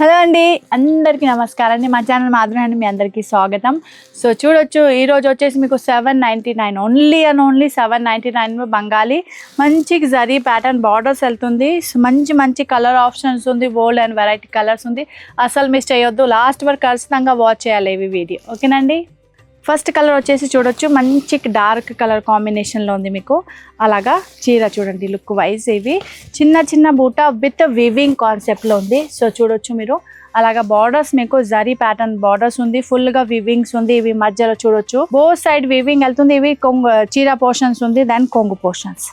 Hello అండి, అందరికీ నమస్కారం అండి. మా ఛానల్ మాధురి అండి, మీ అందరికీ స్వాగతం. సో చూడొచ్చు, ఈరోజు వచ్చేసి మీకు 799 ఓన్లీ అండ్ ఓన్లీ 799 బంగాళీ మంచి జరీ ప్యాటర్న్ బార్డర్స్ వెళ్తుంది. మంచి మంచి కలర్ ఆప్షన్స్ ఉంది, బోల్డ్ అండ్ వెరైటీ కలర్స్ ఉంది. అసలు మిస్ చేయొద్దు, లాస్ట్ వరకు ఖచ్చితంగా వాచ్ చేయాలి ఈ వీడియో, ఓకేనండి. ఫస్ట్ కలర్ వచ్చేసి చూడొచ్చు, మంచి డార్క్ కలర్ కాంబినేషన్లో ఉంది మీకు. అలాగా చీర చూడండి, లుక్ వైజ్ ఇవి చిన్న చిన్న బూట విత్ వివింగ్ కాన్సెప్ట్లో ఉంది. సో చూడొచ్చు మీరు, అలాగా బార్డర్స్ మీకు జరీ ప్యాటర్న్ బార్డర్స్ ఉంది, ఫుల్గా వివింగ్స్ ఉంది. ఇవి మధ్యలో చూడొచ్చు బోత్ సైడ్ వివింగ్ వెళ్తుంది. ఇవి కొంగు చీర పోర్షన్స్ ఉంది, దెన్ కొంగు పోర్షన్స్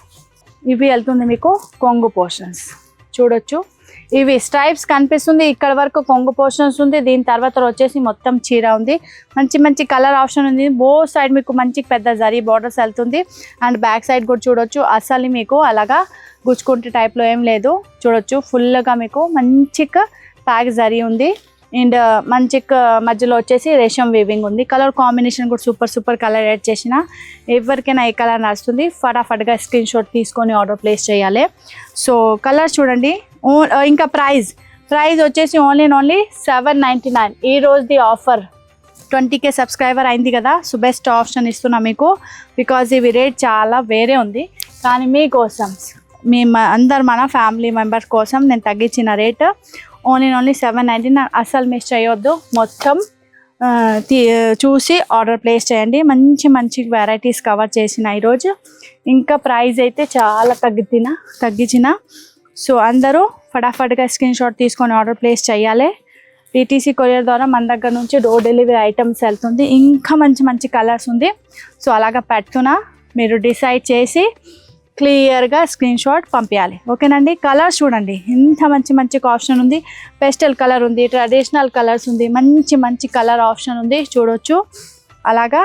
ఇవి వెళ్తుంది మీకు. కొంగు పోర్షన్స్ చూడొచ్చు, ఇవి స్ట్రైప్స్ కనిపిస్తుంది, ఇక్కడ వరకు కొంగు పోర్షన్స్ ఉంది. దీని తర్వాత వచ్చేసి మొత్తం చీర ఉంది, మంచి మంచి కలర్ ఆప్షన్ ఉంది. బోత్ సైడ్ మీకు మంచి పెద్ద జరీ బార్డర్స్ వెళ్తుంది. అండ్ బ్యాక్ సైడ్ కూడా చూడొచ్చు, అసలు మీకు అలాగా గుచ్చుకుంటే టైప్లో ఏం లేదు. చూడొచ్చు ఫుల్గా మీకు మంచిగా ప్యాక్ జరీ ఉంది. అండ్ మంచి మధ్యలో వచ్చేసి రేషం వీవింగ్ ఉంది. కలర్ కాంబినేషన్ కూడా సూపర్ సూపర్ కలర్ యాడ్ చేసిన ఎవరికైనా ఏ కలర్ నడుస్తుంది. ఫటాఫట్గా స్క్రీన్ షాట్ తీసుకొని ఆర్డర్ ప్లేస్ చేయాలి. సో కలర్ చూడండి. ఇంకా ప్రైస్ వచ్చేసి ఓన్లీ 799. ఈ రోజుది ఆఫర్ 20K సబ్స్క్రైబర్ అయింది కదా, సో బెస్ట్ ఆప్షన్ ఇస్తున్నా మీకు. బికాజ్ ఇవి రేట్ చాలా వేరే ఉంది, కానీ మీకోసం అందరు మన ఫ్యామిలీ మెంబర్స్ కోసం నేను తగ్గించిన రేట్ ఓన్లీ 799. అస్సలు మిస్ చేయొద్దు, మొత్తం చూసి ఆర్డర్ ప్లేస్ చేయండి. మంచి మంచి వెరైటీస్ కవర్ చేసిన ఈరోజు. ఇంకా ప్రైస్ అయితే చాలా తగ్గించిన. సో అందరూ ఫటాఫట్గా స్క్రీన్ షాట్ తీసుకొని ఆర్డర్ ప్లేస్ చేయాలి. టీటీసీ కొరియర్ ద్వారా మన దగ్గర నుంచి డోర్ డెలివరీ ఐటమ్స్ వెళ్తుంది. ఇంకా మంచి మంచి కలర్స్ ఉంది. సో అలాగా పెట్టుకున్నా మీరు డిసైడ్ చేసి క్లియర్గా స్క్రీన్ షాట్ పంపించాలి, ఓకేనండి. కలర్స్ చూడండి, ఇంత మంచి మంచి ఆప్షన్ ఉంది. పెస్టల్ కలర్ ఉంది, ట్రెడిషనల్ కలర్స్ ఉంది, మంచి మంచి కలర్ ఆప్షన్ ఉంది. చూడొచ్చు అలాగా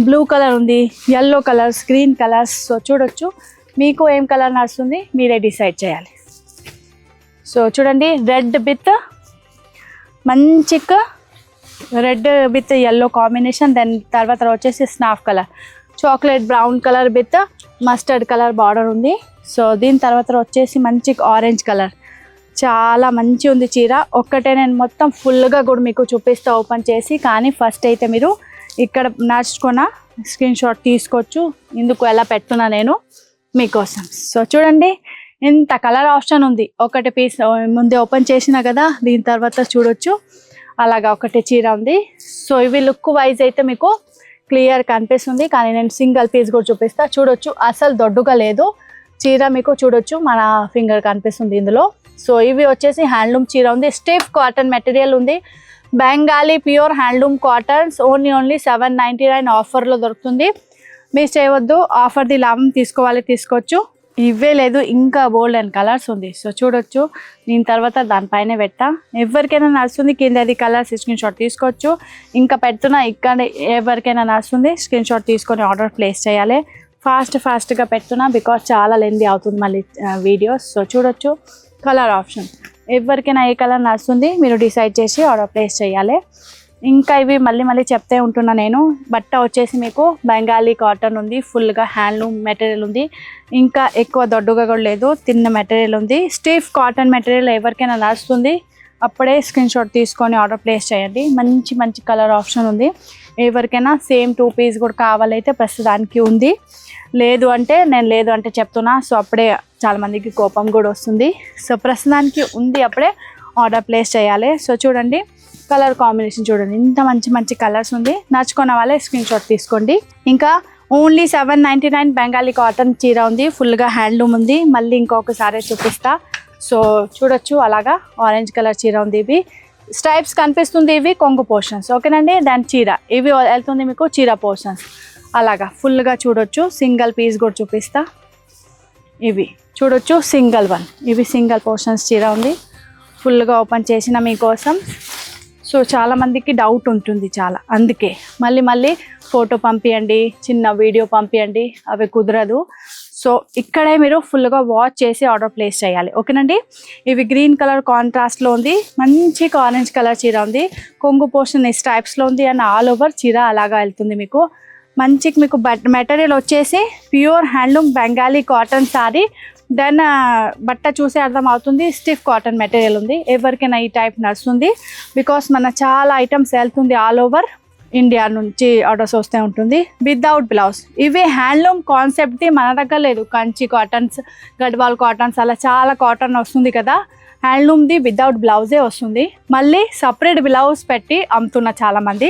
బ్లూ కలర్ ఉంది, yellow colours, green colours. So చూడొచ్చు మీకు ఏం కలర్ నడుస్తుంది మీరే డిసైడ్ చేయాలి. సో చూడండి, red with yellow combination. Then తర్వాత వచ్చేసి snuff colour, chocolate brown colour with mustard colour border ఉంది. సో దీని తర్వాత వచ్చేసి మంచి ఆరెంజ్ కలర్, చాలా మంచి ఉంది చీర. ఒక్కటే నేను మొత్తం ఫుల్గా కూడా మీకు చూపిస్తా ఓపెన్ చేసి. కానీ ఫస్ట్ అయితే మీరు ఇక్కడ నడుచుకున్న స్క్రీన్ షాట్ తీసుకోవచ్చు. ఇందుకు ఎలా పెట్టున్నా నేను మీకోసం. సో చూడండి, ఇంత కలర్ ఆప్షన్ ఉంది. ఒకటి పీస్ ముందే ఓపెన్ చేసిన కదా, దీని తర్వాత చూడొచ్చు అలాగా ఒకటే చీర ఉంది. సో ఇవి లుక్ వైజ్ అయితే మీకు క్లియర్ కనిపిస్తుంది, కానీ నేను సింగిల్ పీస్ కూడా చూపిస్తా. చూడొచ్చు అసలు దొడ్డుగా లేదు చీర మీకు. చూడొచ్చు మన ఫింగర్ కనిపిస్తుంది ఇందులో. సో ఇవి వచ్చేసి హ్యాండ్లూమ్ చీర ఉంది, స్టిఫ్ కాటన్ మెటీరియల్ ఉంది. Bengali pure handloom cottons only 799 ఆఫర్లో దొరుకుతుంది. మిస్ చేయవద్దు, ఆఫర్ది లాభం తీసుకోవచ్చు. ఇవే లేదు, ఇంకా బోల్డ్ అండ్ కలర్స్ ఉంది. సో చూడొచ్చు, దీని తర్వాత దానిపైన పెట్టా. ఎవరికైనా నడుస్తుంది, కిందది కలర్స్ స్క్రీన్ షాట్ తీసుకోవచ్చు. ఇంకా పెడుతున్నా ఇక్కడ ఎవరికైనా నడుస్తుంది, స్క్రీన్ షాట్ తీసుకొని ఆర్డర్ ప్లేస్ చేయాలి. ఫాస్ట్గా పెడుతున్నా, బికాజ్ చాలా లెంతీ అవుతుంది మళ్ళీ వీడియోస్. సో చూడొచ్చు కలర్ ఆప్షన్, ఎవరికైనా ఏ కలర్ నడుస్తుంది మీరు డిసైడ్ చేసి ఆర్డర్ ప్లేస్ చేయాలి. ఇంకా ఇవి మళ్ళీ చెప్తే ఉంటున్నా నేను. బట్ట వచ్చేసి మీకు బెంగాలీ కాటన్ ఉంది, ఫుల్గా హ్యాండ్లూమ్ మెటీరియల్ ఉంది. ఇంకా ఎక్కువ దొడ్డుగా కూడా లేదు, తిన్న మెటీరియల్ ఉంది. స్టిఫ్ కాటన్ మెటీరియల్ ఎవరికైనా నడుస్తుంది, అప్పుడే స్క్రీన్ షాట్ తీసుకొని ఆర్డర్ ప్లేస్ చేయండి. మంచి మంచి కలర్ ఆప్షన్ ఉంది. ఎవరికైనా సేమ్ 2 పీస్ కూడా కావాలైతే ప్రస్తుతానికి ఉంది. లేదు అంటే చెప్తున్నా. సో అప్పుడే చాలామందికి కోపం కూడా వస్తుంది. సో ప్రస్తుతానికి ఉంది, అప్పుడే ఆర్డర్ ప్లేస్ చేయాలి. సో చూడండి కలర్ కాంబినేషన్ చూడండి, ఇంత మంచి మంచి కలర్స్ ఉంది. నచ్చుకున్న వాళ్ళే స్క్రీన్ షాట్ తీసుకోండి. ఇంకా ఓన్లీ 799 బెంగాలీ కాటన్ చీర ఉంది, ఫుల్గా హ్యాండ్లూమ్ ఉంది. మళ్ళీ ఇంకొకసారి చూపిస్తా. సో చూడొచ్చు అలాగా ఆరెంజ్ కలర్ చీర ఉంది. ఇవి స్ట్రైప్స్ కనిపిస్తుంది, ఇవి కొంగు పోర్షన్స్, ఓకేనండి. దాని చీర ఇవి వెళ్తుంది మీకు చీర పోర్షన్స్. అలాగా ఫుల్గా చూడొచ్చు. సింగిల్ పీస్ కూడా చూపిస్తా. ఇవి చూడొచ్చు ఇవి సింగిల్ పోర్షన్స్ చీర ఉంది. ఫుల్గా ఓపెన్ చేసిన మీకోసం. సో చాలామందికి డౌట్ ఉంటుంది చాలా, అందుకే మళ్ళీ ఫోటో పంపించండి, చిన్న వీడియో పంపించండి, అవి కుదరదు. సో ఇక్కడే మీరు ఫుల్గా వాచ్ చేసి ఆర్డర్ ప్లేస్ చేయాలి, ఓకేనండి. ఇవి గ్రీన్ కలర్ కాంట్రాస్ట్లో ఉంది, మంచి ఆరెంజ్ కలర్ చీర ఉంది. కొంగు పోర్షన్ స్ట్రైప్స్లో ఉంది అండ్ ఆల్ ఓవర్ చీర అలాగా వెళ్తుంది మీకు. మంచి మీకు మెటీరియల్ వచ్చేసి pure handloom Bengali cotton sari then బట్ట చూసే అర్థం అవుతుంది స్టిఫ్ కాటన్ మెటీరియల్ ఉంది. ఎవరికైనా ఈ టైప్ నడుస్తుంది బికాస్ మన చాలా ఐటమ్స్ వెళ్తుంది ఆల్ ఓవర్ ఇండియా నుంచి ఆర్డర్స్ వస్తూ ఉంటుంది. వితౌట్ బ్లౌజ్ ఇవి హ్యాండ్లూమ్ కాన్సెప్ట్ది మన దగ్గర లేదు. కంచి కాటన్స్, గడ్వాల్ కాటన్స్ అలా చాలా కాటన్ వస్తుంది కదా, హ్యాండ్లూమ్ది వితౌట్ బ్లౌజే వస్తుంది. మళ్ళీ సపరేట్ బ్లౌజ్ పెట్టి అమ్ముతున్న చాలామంది,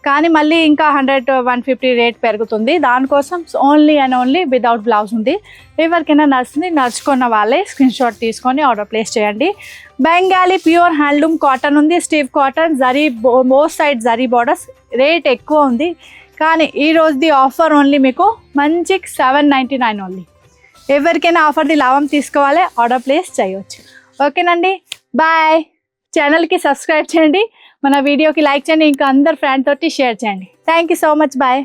కానీ మళ్ళీ ఇంకా 100-150 రేట్ పెరుగుతుంది. దానికోసం only and only without blouse ఉంది. ఎవరికైనా నడుస్తుంది, నడుచుకున్న వాళ్ళే స్క్రీన్ షాట్ తీసుకొని ఆర్డర్ ప్లేస్ చేయండి. బెంగాలీ ప్యూర్ హ్యాండ్లూమ్ కాటన్ ఉంది, stiff cotton, zari both side zari borders. Rate ఎక్కువ ఉంది కానీ ఈ రోజుది ఆఫర్ ఓన్లీ మీకు మంచి 799 ఓన్లీ. ఎవరికైనా ఆఫర్ది లాభం తీసుకోవాలి, ఆర్డర్ ప్లేస్ చేయవచ్చు. ఓకేనండి, బాయ్. ఛానల్కి సబ్స్క్రైబ్ చేయండి, మన వీడియోకి లైక్ చేయండి, ఇంకా అందరు ఫ్రెండ్ తోటి షేర్ చేయండి. Thank you so much, bye.